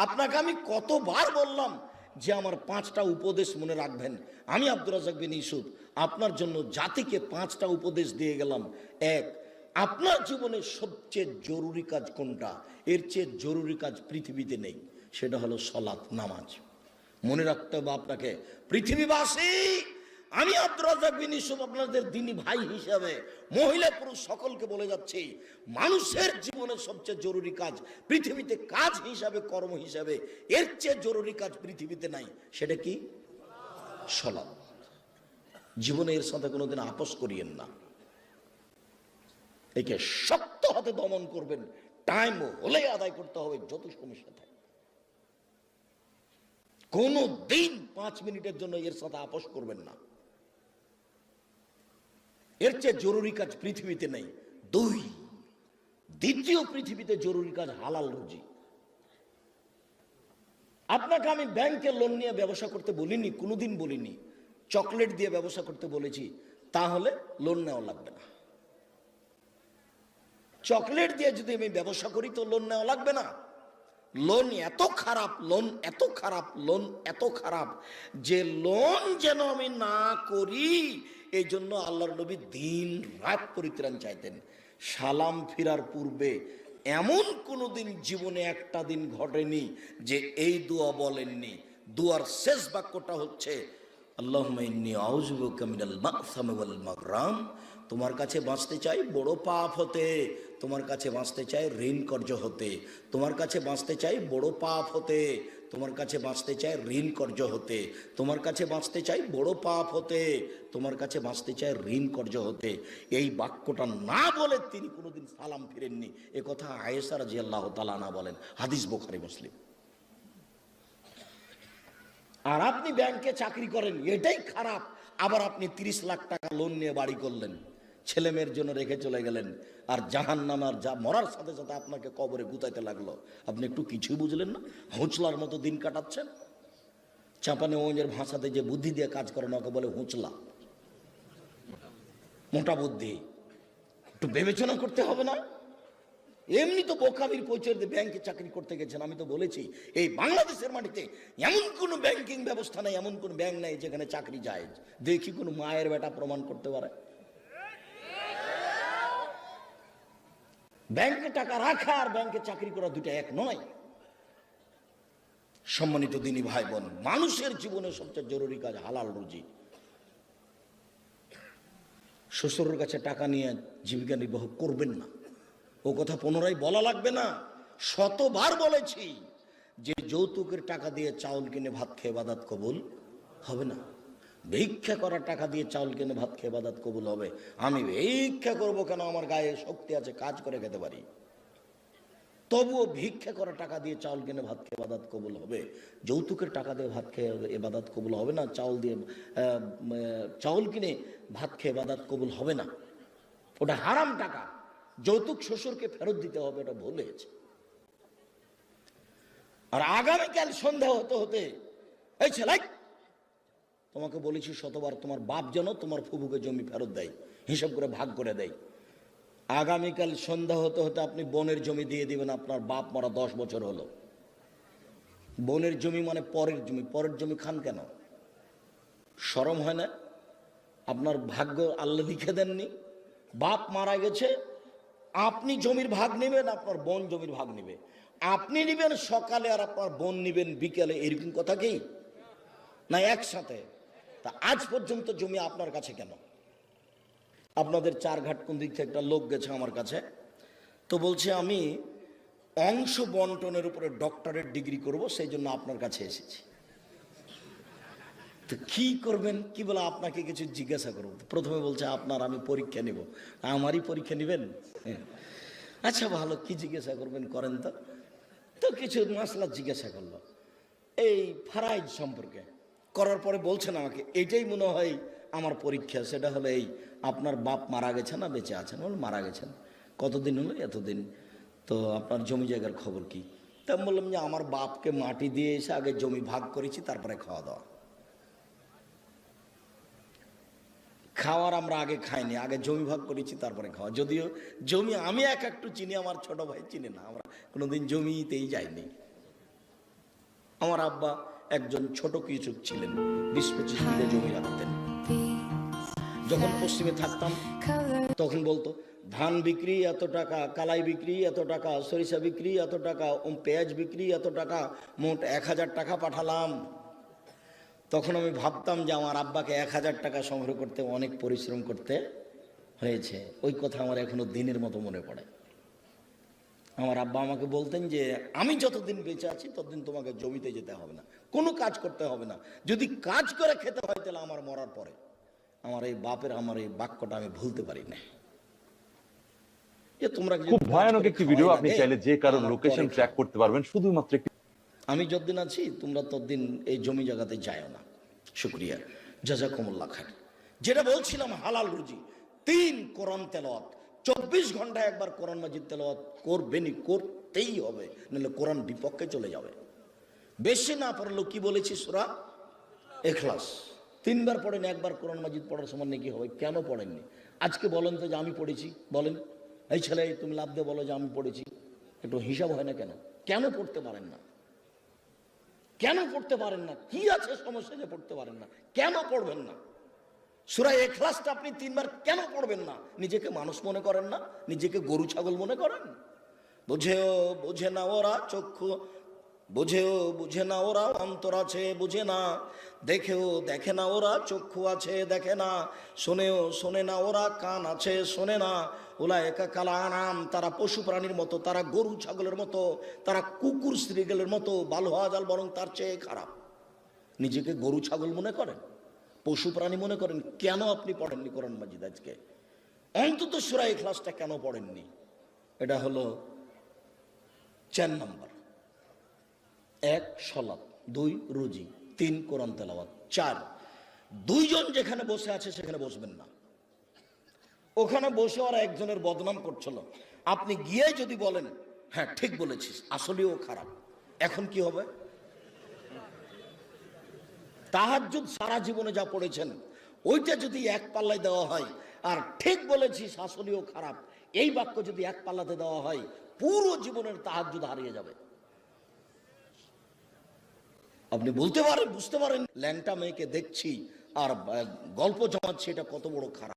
আপনাকে আমি কতবার বললাম যে আমার 5টা উপদেশ মনে রাখবেন। আমি আব্দুর রাজ্জাক বিন ইউসুফ আপনার জন্য জাতিকে 5টা উপদেশ দিয়ে গেলাম। এক, আপনার জীবনের সবচেয়ে জরুরি কাজ কোনটা? এর চেয়ে জরুরি কাজ পৃথিবীতে নেই, সেটা হলো সালাত, নামাজ। মনে রাখতে হবে আপনাকে। পৃথিবীবাসী, আমি আব্দুর রাজ্জাক বিন ইউসুফ আপনাদের দ্বীনি ভাই হিসাবে মহিলা পুরুষ সকলকে বলে যাচ্ছি, মানুষের জীবনের সবচেয়ে জরুরি কাজ পৃথিবীতে, কাজ হিসাবে, কর্ম হিসাবে এর চেয়ে জরুরি কাজ পৃথিবীতে নাই। সেটা কি? সালাত। জীবনে এর সাথে কোনোদিন আপোষ করিয়েন না। একে শক্ত হাতে দমন করবেন, টাইম হলে আদায় করতে হবে, যত সমস্যা থাকে। কোনো দিন 5 মিনিটের জন্য এর সাথে আপোষ করবেন না। এর চেয়ে জরুরি কাজ পৃথিবীতে নেই। 2, দ্বিতীয় পৃথিবীতে জরুরি কাজ হালাল রুজি। আপনাকে আমি ব্যাংকে লোন নিয়ে ব্যবসা করতে বলিনি, কোনোদিন বলিনি। চকলেট দিয়ে ব্যবসা করতে বলেছি, তাহলে লোন নেওয়া লাগবে না। চকলেট দিয়ে যদি আমি ব্যবসা করি তো লোন নেওয়া লাগবে না। লোন এত খারাপ, লোন এত খারাপ, লোন এত খারাপ যে লোন যেন আমি না করি, এই জন্য আল্লাহর নবী দিন রাত পরিত্রাণ চাইতেন। সালাম ফিরার পূর্বে এমন কোনো দিন জীবনে একটা দিন ঘটেনি যে এই দোয়া বলেননি। দোয়ার শেষ বাক্যটা হচ্ছে আল্লাহুম্মা ইন্নী আউযু বিকা মিনাল মা'সামি ওয়াল মাগরাম। তোমার কাছে বাঁচতে চাই বড় পাপ হতে, তোমার কাছে বাঁচতে চাই ঋণ কর্য হতে, তোমার কাছে বাঁচতে চাই বড় পাপ হতে, তোমার কাছে বাঁচতে চাই ঋণ কর্য হতে, তোমার কাছে বাঁচতে চাই বড় পাপ হতে, তোমার কাছে বাঁচতে চাই ঋণ কর্য হতে। এই বাক্যটা না বলে তিনি কোনোদিন সালাম ফিরেননি। এ কথা আয়েশা রাদিয়াল্লাহু তাআলা আনহা বলেন, হাদিস বুখারী মুসলিম। আর আপনি ব্যাংকে চাকরি করেন, এটাই খারাপ। আবার আপনি 30 লাখ টাকা লোন নিয়ে বাড়ি করলেন, ছেলে মেয়ের জন্য রেখে চলে গেলেন, আর জাহান্নামার যা মরার সাথে সাথে আপনাকে কবরে গুতাইতে লাগলো। আপনি একটু কিছুই বুঝলেন না, হুঁচলার মতো দিন কাটাচ্ছেন। চাপানে ওদের ভাষাতে যে বুদ্ধি দিয়ে কাজ করে না, ওকে বলে হুঁচলা, মোটা বুদ্ধি। একটু বিবেচনা করতে হবে না? এমনি তো বোকামির পরিচয় দিয়ে ব্যাংকে চাকরি করতে গেছেন। আমি তো বলেছি এই বাংলাদেশের মাটিতে এমন কোন ব্যাংকিং ব্যবস্থা নাই, এমন কোন ব্যাংক নাই যেখানে চাকরি যায়। দেখি কোন মায়ের বেটা প্রমাণ করতে পারে। ব্যাংকে টাকা রাখা আর ব্যাংকে চাকরি করা দুটা এক নয়। সম্মানিত দিনী ভাই বোন, মানুষের জীবনে সবচেয়ে জরুরি কাজ হালাল রুজি। শ্বশুরের কাছে টাকা নিয়ে জীবিকা নির্বাহ করবেন না, ও কথা পুনরায় বলা লাগবে না। শতবার বলেছি যে যৌতুকের টাকা দিয়ে চাউল কিনে ভাত খেয়ে ইবাদত কবুল হবে না। ভিক্ষা করার টাকা দিয়ে চাউল কিনে ভাত খেয়ে ইবাদত কবুল হবে। আমি ভিক্ষা করব কেন? আমার গায়ে শক্তি আছে, কাজ করে খেতে পারি। তবুও ভিক্ষা করা টাকা দিয়ে চাউল কিনে ভাত খেয়ে ইবাদত কবুল হবে, যৌতুকের টাকা দিয়ে ভাত খেয়ে ইবাদত কবুল হবে না। চাউল কিনে ভাত খেয়ে ইবাদত কবুল হবে না, ওটা হারাম টাকা। যৌতুক শ্বশুরকে ফেরত দিতে হবে, এটা ভুল হয়েছে। আর আগামীকাল সন্ধ্যা হতে হতে এই ছেলে, তোমাকে বলেছি শতবার, তোমার বাপ যেন তোমার ফুফুকে জমি ফেরত দেয়, হিসাব করে ভাগ করে দেয়। আগামীকাল সন্ধ্যা হতে হতে আপনি বোনের জমি দিয়ে দিবেন। আপনার বাপ মারা 10 বছর হলো। বোনের জমি মানে পরের জমি। পরের জমি খান কেন? শরম হয় না? আপনার ভাগ্য আল্লাহ লিখে দেননি? বাপ মারা গেছে, আপনি জমির ভাগ নেবেন, আপনার বোন জমির ভাগ নেবে। আপনি নেবেন সকালে আর আপনার বোন নেবেন বিকেলে, এরকম কথা কি না? একসাথে। তা আজ পর্যন্ত জমি আপনার কাছে কেন? আপনাদের চারঘাট কোন দিক থেকে একটা লোক গেছে আমার কাছে, তো বলছে আমি অংশ বন্টনের উপরে ডক্টরেট ডিগ্রি করব, সেই জন্য আপনার কাছে এসেছি। তো কি করবেন? কি বলে আপনাকে কিছু জিজ্ঞাসা করব। প্রথমে বলছে আপনার আমি পরীক্ষা নেব। আমারই পরীক্ষা নেবেন? আচ্ছা ভালো, কি জিজ্ঞাসা করবেন করেন তো। তো কিছু মাসলা জিজ্ঞাসা করলো এই ফারাইজ সম্পর্কে। করার পরে বলছেন আমাকে এইটাই মনে হয় আমার পরীক্ষা। সেটা হলো এই, আপনার বাপ মারা গেছে না বেঁচে আছেন? বল মারা গেছেন। কতদিন হলো? এতদিন। তো আপনার জমি জায়গার খবর কি? তা আমি বললাম যে আমার বাপকে মাটি দিয়ে এসে আগে জমি ভাগ করেছি, তারপরে খাওয়া দাওয়া। খাওয়ার আমরা আগে খাইনি, আগে জমি ভাগ করেছি তারপরে খাওয়া। যদিও জমি আমি একটু চিনি, আমার ছোট ভাই চিনি না, আমরা কোনোদিন জমিতেই যাইনি। আমার আব্বা একজন ছোট কৃষক ছিলেন, 20-25 বিঘা জমি রাখতেন। যখন পশ্চিমে থাকতাম তখন বলতো ধান বিক্রি এত টাকা, কালাই বিক্রি এত টাকা, সরিষা বিক্রি এত টাকা, পেঁয়াজ বিক্রি এত টাকা, মোট 1000 টাকা পাঠালাম। তখন আমি ভাবতাম যে আমার আব্বাকে 1000 টাকা সংগ্রহ করতে অনেক পরিশ্রম করতে হয়েছে। ওই কথা আমার এখনো দিনের মতো মনে পড়ে। আমার আব্বা আমাকে বলতেন যে আমি যতদিন বেঁচে আছি ততদিন তোমাকে জমিতে যেতে হবে না, কোনো কাজ করতে হবে না, যদি কাজ করে খেতে হয় তাহলে আমার মরার পরে। আমার এই বাপের আমার এই বাক্যটা আমি ভুলতে পারি না। তোমরা খুব ভয়ানক একটি ভিডিও, আপনি চাইলে যে কারোর লোকেশন ট্র্যাক করতে পারবেন শুধুমাত্র একটি। আমি যতদিন আছি তোমরা ততদিন এই জমি জায়গাতে যাও না। শুকরিয়া, জাযাকুমুল্লাহ খাইর। যেটা বলছিলাম হালাল রুজি, 3 কোরআন তেলাওয়াত, 24 ঘন্টায় একবার কোরআন মাজিদ তেলাওয়াত করবেনই, করতেই হবে, নাহলে কোরআন বিপক্ষে চলে যাবে। বেশি না পড়লেও কি বলেছি সূরা ইখলাস 3 বার পড়েন, একবার কোরআন মাজিদ পড়ার সমান নাকি হবে। কেন পড়েননি আজকে বলেন তো যে আমি পড়েছি? বলেন, এই ছেলে তুমি লাভ দিয়ে বলো যে আমি পড়েছি। একটু হিসাব হয় না কেন? কেন পড়তে পারেন না? কেন পড়তে পারেন না? কি আছে সমস্যা যে পড়তে পারেন না? কেন পড়বেন না? সূরা ইখলাসটা আপনি 3 বার কেন পড়বেন না? নিজেকে মানুষ মনে করেন না? নিজেকে গরু ছাগল মনে করেন? বুঝেও বুঝে না ওরা চক্ষু, বুঝেও বুঝে না ওরা অন্তর আছে বুঝে না, দেখেও দেখে না ওরা চক্ষু আছে দেখে না, শোনেও শোনে না ওরা কান আছে শোনে না। উলায়েকা কাল আনাম, তারা পশু প্রাণীর মতো, তারা গরু ছাগলের মতো, তারা কুকুর শ্রীগেলের মতো, বাল হাজাল বরং তার চেয়ে খারাপ। নিজেকে গরু ছাগল মনে করেন, পশু প্রাণী মনে করেন। কেন আপনি পড়েননি কোরআন মাজিদ আজকে? অন্তত সূরা ইখলাসটা কেন পড়েননি? এটা হলো 4 নম্বর। 1 সালাত, 2 রুজি, 3 কোরআন তেলাওয়াত, 4 দুইজন যেখানে বসে আছে সেখানে বসবেন না। ওখানে বসে ওরা একজনের বদনাম করছিল, আপনি গিয়ে যদি বলেন হ্যাঁ ঠিক বলেছিস আসলেও খারাপ, এখন কি হবে? তাহাজ্জুদ সারা জীবনে যা পড়েছেন ওইটা যদি এক পাল্লায় দেওয়া হয়, আর ঠিক বলেছিস আসলেও খারাপ এই বাক্য যদি এক পাল্লাতে দেওয়া হয়, পুরো জীবনের তাহাজ্জুদ হারিয়ে যাবে। আপনি বলতে পারেন, বুঝতে পারেন ল্যাংটা মেয়েকে দেখছি আর গল্প জমাচ্ছি, এটা কত বড় খারাপ।